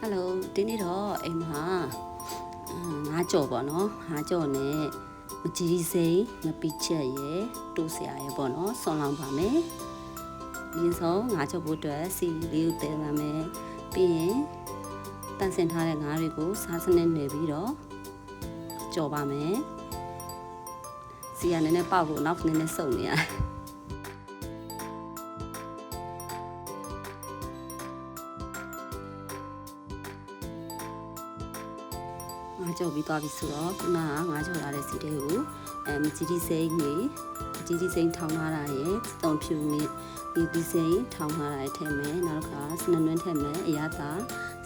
Hello ဒီနေ့တော့အိမ်မှာငါးကြော်ပေါ့နော်ငါးကြော်နဲ့မကြီးစိမ့်ငပိချက်ရယ်တိုးစရာရယ်ပေါ့နော်ဆွန်လောင်းပါမယ်ဒီဆုံးငါးကြော်ဖို့အတွက်စီလေးကိုတဲပါမယ်ပြီးရင်တန့်စင်ထားတဲ့ငါးတွေကိုစားစနစ်နေပြီးတော့ကြော်ပါမယ်စီရနည်းနည်းပေါက်ဖို့နောက်နည်းနည်းစုပ်နေရငါကြော်ပြီးသွားပြီဆိုတော့ခုနကငါကြော်လာတဲ့စီတွေကိုမကြီးစိမ့်နေကြီးစိမ့်ထောင်းထားတာရယ်တုံဖြူနေဒီစိမ့်ထောင်းထားတာရယ်ထည့်မယ်နောက်တစ်ခါစနနွန်းထည့်မယ်အရသာ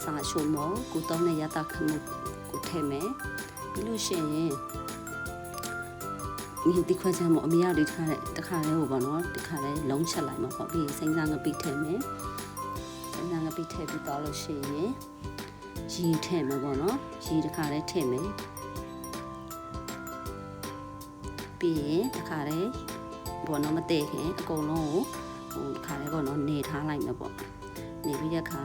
စာရှုံမောကိုတုံးနဲ့ရတာခမှုကိုထည့်မယ်ပြီးလို့ရှိရင်ဒီခွက်ချမ်းမို့အမေရလေးထားတဲ့တခါလေးကိုပေါ့နော်တခါလေးလုံးချက်လိုက်မှာပေါ့ပြီးစိမ့်စားငပိထည့်မယ်စိမ့်စားငပိထည့်ပြီးတော့လို့ရှိရင်ရီထည့်မယ်ပေါ့နော်ရီတခါလေးထည့်မယ်ပြီးရင်တခါလေးဘောနော်မတည့်ခင်အကုန်လုံးကိုခါလေးပေါ့နော်နေထားလိုက်မယ်ပေါ့နေပြီးတဲ့အခါ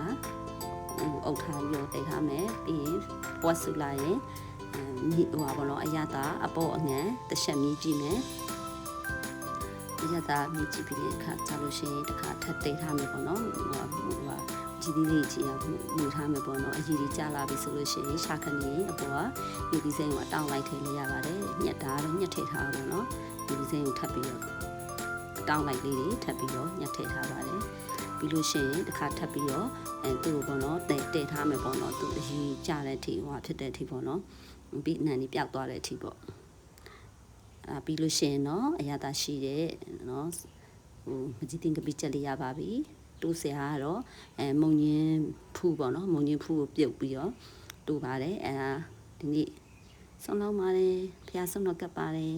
အုပ်ထားပြီးတော့တိတ်ထားမယ်ပြီးရင်ပွက်ဆူလာရင်မြစ်ဟိုပါဘောနော်အရသာအပေါ်အငန်းတစ်ချက်မြည်ကြည့်မယ်အရသာမြည်ကြည့်ပြီးတဲ့အခါကြာလို့ရှိရင်တခါထပ်တိတ်ထားမယ်ပေါ့နော်ဟိုကြီးသေးလေးကြီးအောင်မူထားမယ်ပေါ့နော်အကြီးကြီးကြာလာပြီဆိုလို့ရှိရင်ရှာခဏီအပေါ်ကဒီစိမ့်ကိုတောင်းလိုက်ထည့်လိုက်ရပါတယ်ညက်တာတော့ညက်ထည့်ထားပါပေါ့နော်ဒီစိမ့်ကိုထပ်ပြီးတော့တောင်းလိုက်လေးတွေထပ်ပြီးတော့ညက်ထည့်ထားပါတယ်ပြီးလို့ရှိရင်တစ်ခါထပ်ပြီးတော့သူ့ကိုပေါ့နော်တဲထားမယ်ပေါ့နော်သူအကြီးကြတဲ့အထိဟိုဖြစ်တဲ့အထိပေါ့နော်ပြီးနန်ဒီပျောက်သွားတဲ့အထိပေါ့ပြီးလို့ရှိရင်တော့အရသာရှိတဲ့နော်ဟိုမကြီးတင်ကပိချက်လေးရပါပြီတိုးစရာကတော့မုံညင်းဖူးပေါ့နော်မုံညင်းဖူးကိုပြုတ်ပြီးတော့တိုးပါတယ်ဒီနေ့ဆုံးလောက်ပါတယ်ဖျားဆုံးတော့ကပ်ပါတယ်